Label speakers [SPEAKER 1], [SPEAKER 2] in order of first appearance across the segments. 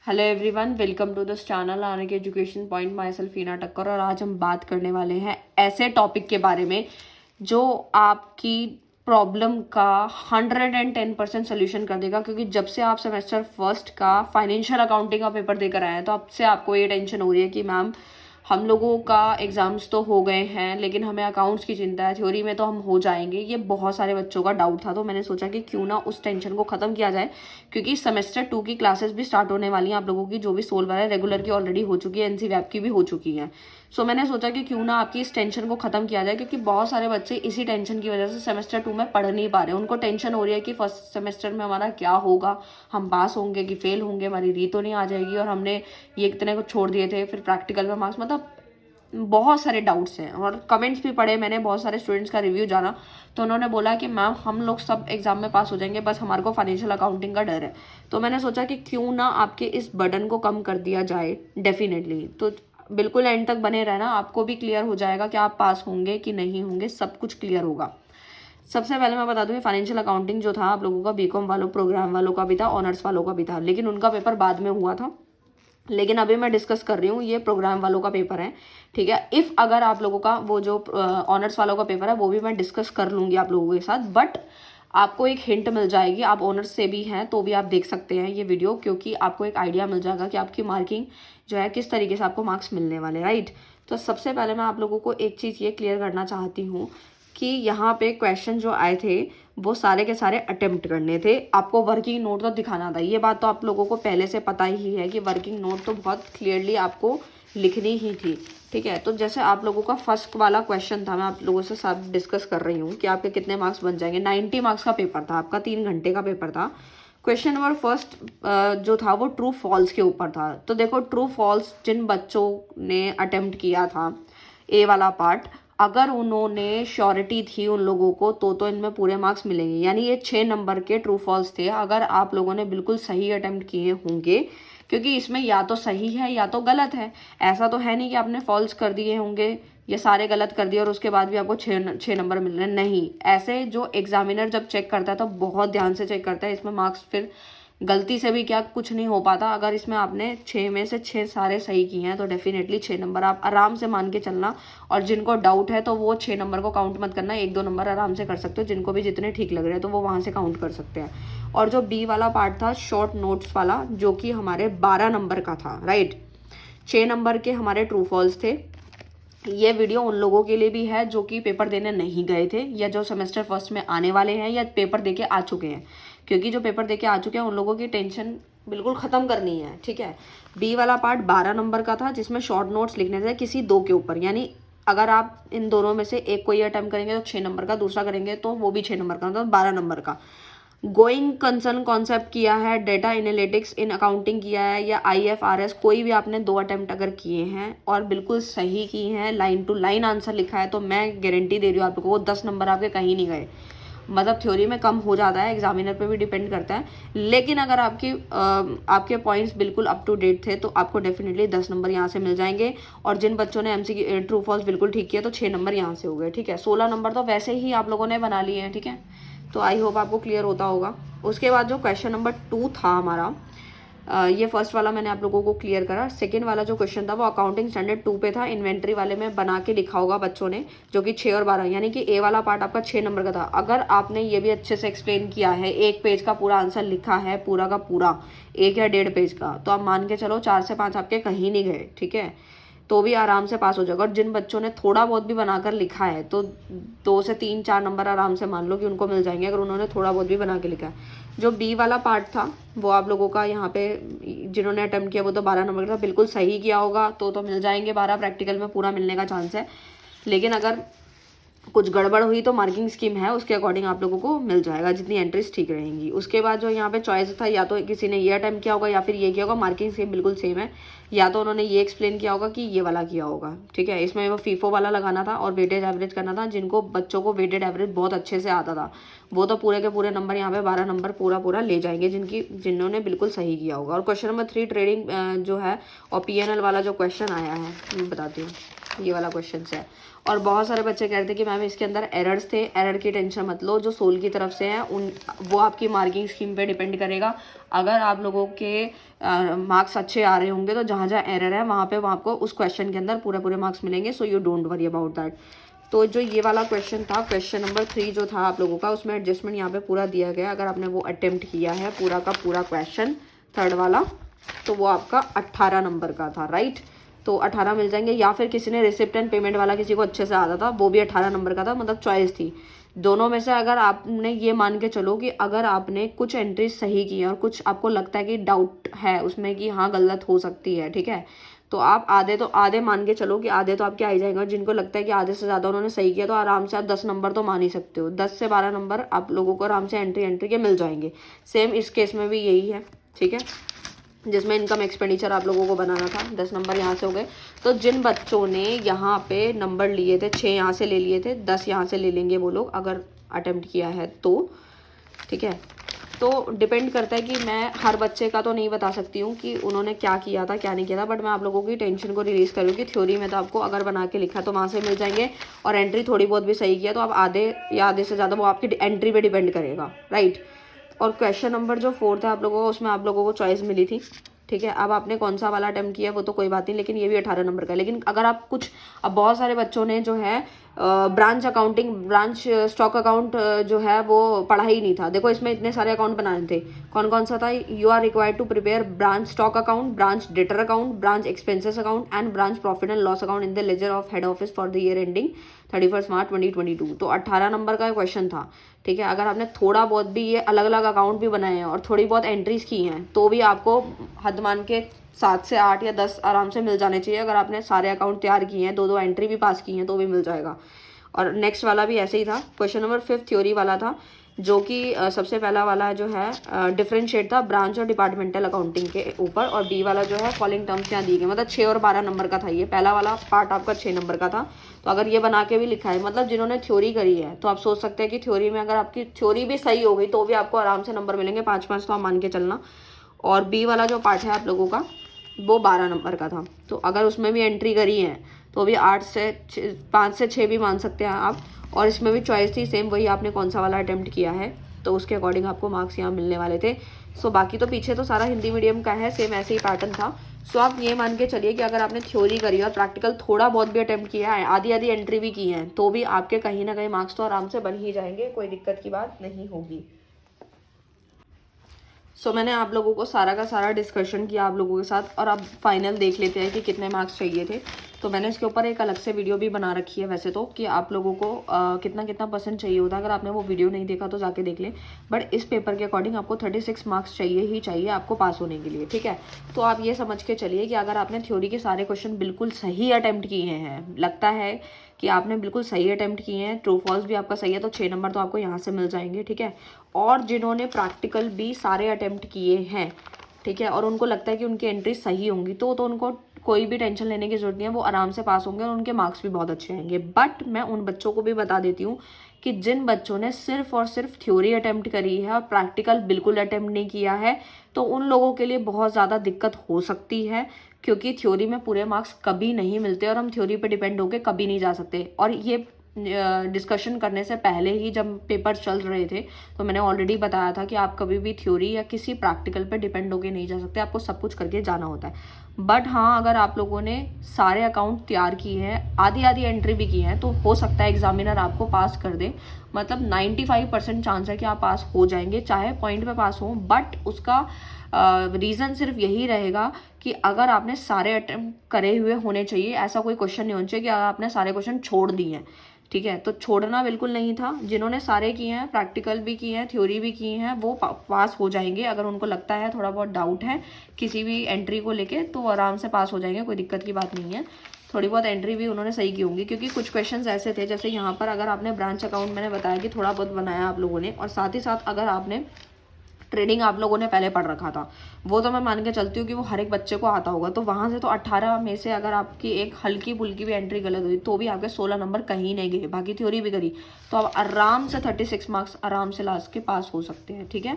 [SPEAKER 1] Hello everyone, welcome to this channel आने के education point. Myself Heena Thakkar और आज हम बात करने वाले हैं ऐसे टॉपिक के बारे में जो आपकी प्रॉब्लम का 110% सोल्यूशन कर देगा। क्योंकि जब से आप सेमेस्टर फर्स्ट का फाइनेंशियल अकाउंटिंग का पेपर देकर आए हैं तो अब से आपको ये टेंशन हो रही है कि मैम हम लोगों का एग्ज़ाम्स तो हो गए हैं लेकिन हमें अकाउंट्स की चिंता है, थ्योरी में तो हम हो जाएंगे। ये बहुत सारे बच्चों का डाउट था, तो मैंने सोचा कि क्यों ना उस टेंशन को ख़त्म किया जाए। क्योंकि सेमेस्टर 2 की क्लासेस भी स्टार्ट होने वाली हैं आप लोगों की, जो भी सोल्वर है रेगुलर की ऑलरेडी हो चुकी है, एनसी वैप की भी हो चुकी है। सो मैंने सोचा कि क्यों ना आपकी इस टेंशन को ख़त्म किया जाए, क्योंकि बहुत सारे बच्चे इसी टेंशन की वजह से सेमेस्टर 2 में पढ़ नहीं पा रहे। उनको टेंशन हो रही है कि फर्स्ट सेमेस्टर में हमारा क्या होगा, हम पास होंगे कि फेल होंगे, हमारी री तो नहीं आ जाएगी, और हमने ये इतने को छोड़ दिए थे, फिर प्रैक्टिकल में मार्क्स, मतलब बहुत सारे डाउट्स हैं। और कमेंट्स भी पढ़े मैंने, बहुत सारे स्टूडेंट्स का रिव्यू जाना, तो उन्होंने बोला कि मैम हम लोग सब एग्जाम में पास हो जाएंगे, बस हमारे को फाइनेंशियल अकाउंटिंग का डर है। तो मैंने सोचा कि क्यों ना आपके इस बर्डन को कम कर दिया जाए डेफिनेटली। तो बिल्कुल एंड तक बने रहना, आपको भी क्लियर हो जाएगा कि आप पास होंगे कि नहीं होंगे, सब कुछ क्लियर होगा। सबसे पहले मैं बता दूं, फाइनेंशियल अकाउंटिंग जो था आप लोगों का बीकॉम वालों, प्रोग्राम वालों का भी था, ऑनर्स वालों का भी था, लेकिन उनका पेपर बाद में हुआ था। लेकिन अभी मैं डिस्कस कर रही हूँ, ये प्रोग्राम वालों का पेपर है, ठीक है। इफ़ अगर आप लोगों का वो जो ऑनर्स वालों का पेपर है वो भी मैं डिस्कस कर लूँगी आप लोगों के साथ, बट आपको एक हिंट मिल जाएगी। आप ऑनर्स से भी हैं तो भी आप देख सकते हैं ये वीडियो, क्योंकि आपको एक आइडिया मिल जाएगा कि आपकी मार्किंग जो है किस तरीके से आपको मार्क्स मिलने वाले, राइट। तो सबसे पहले मैं आप लोगों को एक चीज़ ये क्लियर करना चाहती हूँ कि यहाँ पे क्वेश्चन जो आए थे वो सारे के सारे अटेम्प्ट करने थे। आपको वर्किंग नोट तो दिखाना था, ये बात तो आप लोगों को पहले से पता ही है कि वर्किंग नोट तो बहुत क्लियरली आपको लिखनी ही थी, ठीक है। तो जैसे आप लोगों का फर्स्ट वाला क्वेश्चन था, मैं आप लोगों से साथ डिस्कस कर रही हूँ कि आपके कितने मार्क्स बन जाएंगे। 90 मार्क्स का पेपर था आपका, 3 घंटे का पेपर था। क्वेश्चन नंबर फर्स्ट जो था वो ट्रू फॉल्स के ऊपर था। तो देखो, ट्रू फॉल्स जिन बच्चों ने अटेम्प्ट किया था ए वाला पार्ट, अगर उन्होंने श्योरिटी थी उन लोगों को तो इनमें पूरे मार्क्स मिलेंगे। यानी ये 6 नंबर के ट्रू फॉल्स थे अगर आप लोगों ने बिल्कुल सही अटेम्प्ट किए होंगे, क्योंकि इसमें या तो सही है या तो गलत है। ऐसा तो है नहीं कि आपने फॉल्स कर दिए होंगे या सारे गलत कर दिए और उसके बाद भी आपको 6 नंबर मिल रहे हैं, नहीं। ऐसे जो एग्जामिनर जब चेक करता है तो बहुत ध्यान से चेक करता है, इसमें मार्क्स फिर गलती से भी क्या कुछ नहीं हो पाता। अगर इसमें आपने 6 में से 6 सारे सही किए हैं तो डेफिनेटली 6 नंबर आप आराम से मान के चलना। और जिनको डाउट है तो वो 6 नंबर को काउंट मत करना, 1-2 नंबर आराम से कर सकते हो। जिनको भी जितने ठीक लग रहे हैं तो वो वहाँ से काउंट कर सकते हैं। और जो बी वाला पार्ट था शॉर्ट नोट्स वाला, जो कि हमारे 12 नंबर का था, राइट। 6 नंबर के हमारे ट्रू फॉल्स थे। ये वीडियो उन लोगों के लिए भी है जो कि पेपर देने नहीं गए थे या जो सेमेस्टर फर्स्ट में आने वाले हैं या पेपर देके आ चुके हैं, क्योंकि जो पेपर देके आ चुके हैं उन लोगों की टेंशन बिल्कुल ख़त्म करनी है, ठीक है। बी वाला पार्ट 12 नंबर का था जिसमें शॉर्ट नोट्स लिखने थे किसी 2 के ऊपर। यानी अगर आप इन दोनों में से एक को ये अटेम्प्ट करेंगे तो 6 नंबर का, दूसरा करेंगे तो वो भी 6 नंबर का, मतलब 12 नंबर का। गोइंग कंसर्न कॉन्सेप्ट किया है, डेटा एनालिटिक्स इन अकाउंटिंग किया है, या IFRS, कोई भी आपने 2 अटेम्प्ट अगर किए हैं और बिल्कुल सही किए हैं, लाइन टू लाइन आंसर लिखा है, तो मैं गारंटी दे रही हूँ आपको, वो 10 नंबर आपके कहीं नहीं गए। मतलब थ्योरी में कम हो जाता है, एग्जामिनर पे भी डिपेंड करता है, लेकिन अगर आपके पॉइंट्स बिल्कुल अप टू डेट थे तो आपको डेफिनेटली 10 नंबर यहाँ से मिल जाएंगे। और जिन बच्चों ने MCQ ट्रू फॉल्स बिल्कुल ठीक किया तो 6 नंबर यहाँ से हो गए, ठीक है। 16 नंबर तो वैसे ही आप लोगों ने बना लिए हैं, ठीक है। तो आई होप आपको क्लियर होता होगा। उसके बाद जो क्वेश्चन नंबर 2 था हमारा, ये फर्स्ट वाला मैंने आप लोगों को क्लियर करा। सेकंड वाला जो क्वेश्चन था वो अकाउंटिंग स्टैंडर्ड 2 पे था। इन्वेंट्री वाले में बना के लिखा होगा बच्चों ने, जो कि 6 और 12, यानी कि ए वाला पार्ट आपका 6 नंबर का था। अगर आपने ये भी अच्छे से एक्सप्लेन किया है, 1 पेज का पूरा आंसर लिखा है पूरा का पूरा, 1 या 1.5 पेज का, तो आप मान के चलो 4 से 5 आपके कहीं नहीं गए, ठीक है। तो भी आराम से पास हो जाएगा। और जिन बच्चों ने थोड़ा बहुत भी बनाकर लिखा है तो 2 से 3-4 नंबर आराम से मान लो कि उनको मिल जाएंगे, अगर उन्होंने थोड़ा बहुत भी बना के लिखा है। जो बी वाला पार्ट था वो आप लोगों का यहाँ पे जिन्होंने अटेम्प्ट किया वो तो 12 नंबर का था, बिल्कुल सही किया होगा तो मिल जाएंगे 12, प्रैक्टिकल में पूरा मिलने का चांस है। लेकिन अगर कुछ गड़बड़ हुई तो मार्किंग स्कीम है, उसके अकॉर्डिंग आप लोगों को मिल जाएगा जितनी एंट्रीज ठीक रहेंगी। उसके बाद जो यहाँ पे चॉइस था, या तो किसी ने ये अटेम्प्ट किया होगा या फिर ये किया होगा, मार्किंग स्कीम बिल्कुल सेम है, या तो उन्होंने ये एक्सप्लेन किया होगा कि ये वाला किया होगा, ठीक है। इसमें वो फीफो वाला लगाना था और वेटेज एवरेज करना था। जिनको बच्चों को वेटेड एवरेज बहुत अच्छे से आता था वो तो पूरे के पूरे नंबर यहाँ पे 12 नंबर पूरा ले जाएंगे, जिन्होंने बिल्कुल सही किया होगा। और क्वेश्चन नंबर 3 ट्रेडिंग जो है और PNL वाला जो क्वेश्चन आया है मैं बताती हूँ। ये वाला क्वेश्चन है। और बहुत सारे बच्चे कह रहे थे कि मैम इसके अंदर एरर्स थे। एरर की टेंशन मत लो, जो सोल की तरफ से है उन वो आपकी मार्किंग स्कीम पे डिपेंड करेगा। अगर आप लोगों के मार्क्स अच्छे आ रहे होंगे तो जहाँ जहाँ एरर है वहाँ पे आपको उस क्वेश्चन के अंदर पूरे मार्क्स मिलेंगे। So you don't worry about that. तो जो ये वाला क्वेश्चन था, क्वेश्चन नंबर 3 जो था आप लोगों का, उसमें एडजस्टमेंट यहाँ पे पूरा दिया गया। अगर आपने वो अटेम्प्ट किया है पूरा का पूरा क्वेश्चन थर्ड वाला, तो वो आपका 18 नंबर का था, राइट। तो 18 मिल जाएंगे। या फिर किसी ने रिसिप्ट एंड पेमेंट वाला किसी को अच्छे से आता था, वो भी 18 नंबर का था, मतलब चॉइस थी दोनों में से। अगर आपने ये मान के चलो कि अगर आपने कुछ एंट्री सही की है और कुछ आपको लगता है कि डाउट है उसमें कि हाँ गलत हो सकती है, ठीक है, तो आप आधे मान के चलो कि आधे तो आपके आ ही जाएगा। जिनको लगता है कि आधे से ज़्यादा उन्होंने सही किया तो आराम से आप 10 नंबर तो मान ही सकते हो। 10 से 12 नंबर आप लोगों को आराम से एंट्री के मिल जाएंगे। सेम इस केस में भी यही है, ठीक है, जिसमें इनकम एक्सपेंडिचर आप लोगों को बनाना था। 10 नंबर यहाँ से हो गए। तो जिन बच्चों ने यहाँ पे नंबर लिए थे, 6 यहाँ से ले लिए थे, 10 यहाँ से ले लेंगे वो लोग अगर अटेम्प्ट किया है तो, ठीक है। तो डिपेंड करता है कि मैं हर बच्चे का तो नहीं बता सकती हूँ कि उन्होंने क्या किया था क्या नहीं किया था, बट मैं आप लोगों की टेंशन को रिलीज़ कर रही हूँ कि थ्योरी में तो आपको अगर बना के लिखा तो वहाँ से मिल जाएंगे, और एंट्री थोड़ी बहुत भी सही किया तो आप आधे या आधे से ज़्यादा वो आपकी एंट्री पे डिपेंड करेगा, राइट। और क्वेश्चन नंबर जो 4 है आप लोगों को, उसमें आप लोगों को चॉइस मिली थी, ठीक है। अब आपने कौन सा वाला अटेम्प्ट किया वो तो कोई बात नहीं, लेकिन ये भी 18 नंबर का है। लेकिन अगर आप कुछ, अब बहुत सारे बच्चों ने जो है branch accounting, branch stock account जो है वो पढ़ा ही नहीं था। देखो इसमें इतने सारे अकाउंट बनाने थे, कौन कौन सा था, you are required to prepare branch stock account, branch debtor account, branch expenses account and branch profit and loss account in the ledger of head office for the year ending 31 March 2022। तो 18 number का question था, ठीक है। अगर आपने थोड़ा बहुत भी ये अलग अलग अकाउंट भी बनाए हैं और थोड़ी बहुत एंट्रीज की हैं तो भी आपको हद मान के 7 से 8 या 10 आराम से मिल जाने चाहिए। अगर आपने सारे अकाउंट तैयार किए हैं, 2 एंट्री भी पास की हैं तो भी मिल जाएगा। और नेक्स्ट वाला भी ऐसे ही था। क्वेश्चन नंबर 5 थ्योरी वाला था, जो कि सबसे पहला वाला जो है डिफरेंशिएट था ब्रांच और डिपार्टमेंटल अकाउंटिंग के ऊपर, और डी वाला जो है फॉलोइंग टर्म्स यहाँ दी गई, मतलब 6 और 12 नंबर का था। ये पहला वाला पार्ट आपका 6 नंबर का था। तो अगर ये बना के भी लिखा है, मतलब जिन्होंने थ्योरी करी है, तो आप सोच सकते हैं कि थ्योरी में अगर आपकी थ्योरी भी सही हो गई तो भी आपको आराम से नंबर मिलेंगे 5-5, तो आप मान के चलना। और बी वाला जो पार्ट है आप लोगों का वो 12 नंबर का था। तो अगर उसमें भी एंट्री करी है तो भी 5 से 6 भी मान सकते हैं आप। और इसमें भी चॉइस थी सेम, वही आपने कौन सा वाला अटेम्प्ट किया है तो उसके अकॉर्डिंग आपको मार्क्स यहाँ मिलने वाले थे। सो बाकी तो पीछे तो सारा हिंदी मीडियम का है, सेम ऐसे ही पैटर्न था। सो आप ये मान के चलिए कि अगर आपने थ्योरी करी और प्रैक्टिकल थोड़ा बहुत भी अटेम्प्ट किया है, आधी एंट्री भी की है, तो भी आपके कहीं ना कहीं मार्क्स तो आराम से बन ही जाएंगे, कोई दिक्कत की बात नहीं होगी। सो मैंने आप लोगों को सारा का सारा डिस्कशन किया आप लोगों के साथ, और अब फाइनल देख लेते हैं कि कितने मार्क्स चाहिए थे। तो मैंने इसके ऊपर एक अलग से वीडियो भी बना रखी है वैसे तो, कि आप लोगों को कितना कितना परसेंट चाहिए होता है। अगर आपने वो वीडियो नहीं देखा तो जाके देख लें। बट इस पेपर के अकॉर्डिंग आपको 36 मार्क्स चाहिए ही चाहिए आपको पास होने के लिए, ठीक है। तो आप ये समझ के चलिए कि अगर आपने थ्योरी के सारे क्वेश्चन बिल्कुल सही अटैम्प्ट किए हैं, लगता है कि आपने बिल्कुल सही अटैम्प्ट किए हैं, ट्रू फॉल्स भी आपका सही है, तो 6 नंबर तो आपको यहाँ से मिल जाएंगे, ठीक है। और जिन्होंने प्रैक्टिकल भी सारे अटैम्प्ट किए हैं, ठीक है, और उनको लगता है कि उनकी एंट्री सही होंगी, तो उनको कोई भी टेंशन लेने की जरूरत नहीं है, वो आराम से पास होंगे और उनके मार्क्स भी बहुत अच्छे आएंगे। बट मैं उन बच्चों को भी बता देती हूँ कि जिन बच्चों ने सिर्फ और सिर्फ थ्योरी अटैम्प्ट करी है और प्रैक्टिकल बिल्कुल अटैम्प्ट नहीं किया है, तो उन लोगों के लिए बहुत ज़्यादा दिक्कत हो सकती है, क्योंकि थ्योरी में पूरे मार्क्स कभी नहीं मिलते और हम थ्योरी पे डिपेंड होकर कभी नहीं जा सकते। और ये डिस्कशन करने से पहले ही जब पेपर चल रहे थे तो मैंने ऑलरेडी बताया था कि आप कभी भी थ्योरी या किसी प्रैक्टिकल पे डिपेंड होके नहीं जा सकते, आपको सब कुछ करके जाना होता है। बट हाँ, अगर आप लोगों ने सारे अकाउंट तैयार किए हैं, आधी एंट्री भी की है, तो हो सकता है एग्जामिनर आपको पास कर दे। मतलब 95% चांस है कि आप पास हो जाएंगे, चाहे पॉइंट पे पास हो। बट उसका रीज़न सिर्फ यही रहेगा कि अगर आपने सारे अटेम्प्ट करे हुए होने चाहिए, ऐसा कोई क्वेश्चन नहीं होना चाहिए कि अगर आपने सारे क्वेश्चन छोड़ दिए हैं, ठीक है। तो छोड़ना बिल्कुल नहीं था। जिन्होंने सारे किए हैं, प्रैक्टिकल भी किए हैं, थ्योरी भी की हैं, वो पास हो जाएंगे। अगर उनको लगता है थोड़ा बहुत डाउट है किसी भी एंट्री को लेके, तो आराम से पास हो जाएंगे, कोई दिक्कत की बात नहीं है। थोड़ी बहुत एंट्री भी उन्होंने सही की होंगी, क्योंकि कुछ क्वेश्चंस ऐसे थे, जैसे यहाँ पर अगर आपने ब्रांच अकाउंट, मैंने बताया कि थोड़ा बहुत बनाया आप लोगों ने, और साथ ही साथ अगर आपने ट्रेडिंग आप लोगों ने पहले पढ़ रखा था, वो तो मैं मान के चलती हूँ कि वो हर एक बच्चे को आता होगा। तो वहाँ से तो 18 में से अगर आपकी एक हल्की फुल्की भी एंट्री गलत हुई तो भी आपके 16 नंबर कहीं नहीं गए, बाकी थ्योरी भी करी, तो आप आराम से 36 मार्क्स आराम से लास्ट के पास हो सकते हैं, ठीक है।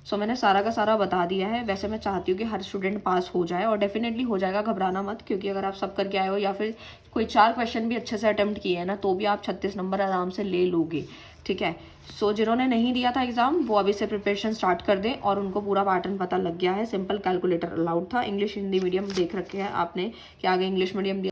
[SPEAKER 1] सो मैंने सारा का सारा बता दिया है। वैसे मैं चाहती हूँ कि हर स्टूडेंट पास हो जाए, और डेफिनेटली हो जाएगा, घबराना मत, क्योंकि अगर आप सब करके आए हो या फिर कोई 4 क्वेश्चन भी अच्छे से अटेम्प्ट किए हैं ना, तो भी आप 36 नंबर आराम से ले लोगे, ठीक है। सो जिन्होंने नहीं दिया था एग्जाम, वो अभी से प्रिपरेशन स्टार्ट कर दें, और उनको पूरा पैटर्न पता लग गया है। सिंपल कैलकुलेटर अलाउड था, इंग्लिश हिंदी मीडियम देख रखे हैं आपने कि आगे इंग्लिश मीडियम दिया।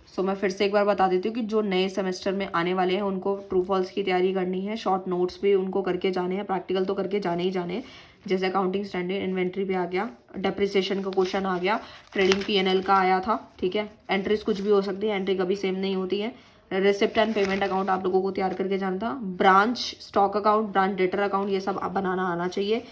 [SPEAKER 1] सो मैं फिर से एक बार बता देती हूँ कि जो नए सेमेस्टर में आने वाले हैं उनको ट्रू फॉल्स की तैयारी करनी है, शॉर्ट नोट्स भी उनको करके जाने हैं, प्रैक्टिकल तो करके जाने ही जाने। जैसे अकाउंटिंग स्टैंडर्ड, इन्वेंट्री पे आ गया, डेप्रिसिएशन का क्वेश्चन आ गया, ट्रेडिंग P&L का आया था, ठीक है। एंट्रीज कुछ भी हो सकती है, एंट्री कभी सेम नहीं होती है। रिसिप्ट एंड पेमेंट अकाउंट आप लोगों को तैयार करके जाना था। Branch stock account, branch debtor account, ये सब आप बनाना आना चाहिए।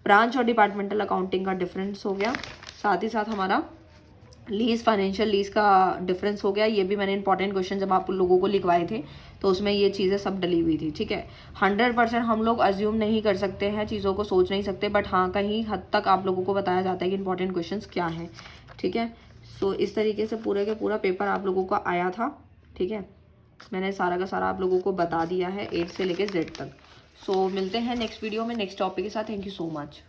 [SPEAKER 1] ब्रांच और डिपार्टमेंटल अकाउंटिंग का डिफरेंस हो गया। साथ ही साथ हमारा लीज, फाइनेंशियल लीज का डिफरेंस हो गया। ये भी मैंने इंपॉर्टेंट क्वेश्चन जब आप लोगों को लिखवाए थे तो उसमें ये चीज़ें सब डली हुई थी, ठीक है। 100% हम लोग अज्यूम नहीं कर सकते हैं, चीज़ों को सोच नहीं सकते, बट हाँ कहीं हद तक आप लोगों को बताया जाता है कि इंपॉर्टेंट क्वेश्चंस क्या हैं, ठीक है। सो इस तरीके से पूरे के पूरा पेपर आप लोगों का आया था, ठीक है। मैंने सारा का सारा आप लोगों को बता दिया है, 8 से लेकर Z तक। सो मिलते हैं नेक्स्ट वीडियो में नेक्स्ट टॉपिक के साथ। Thank you so much.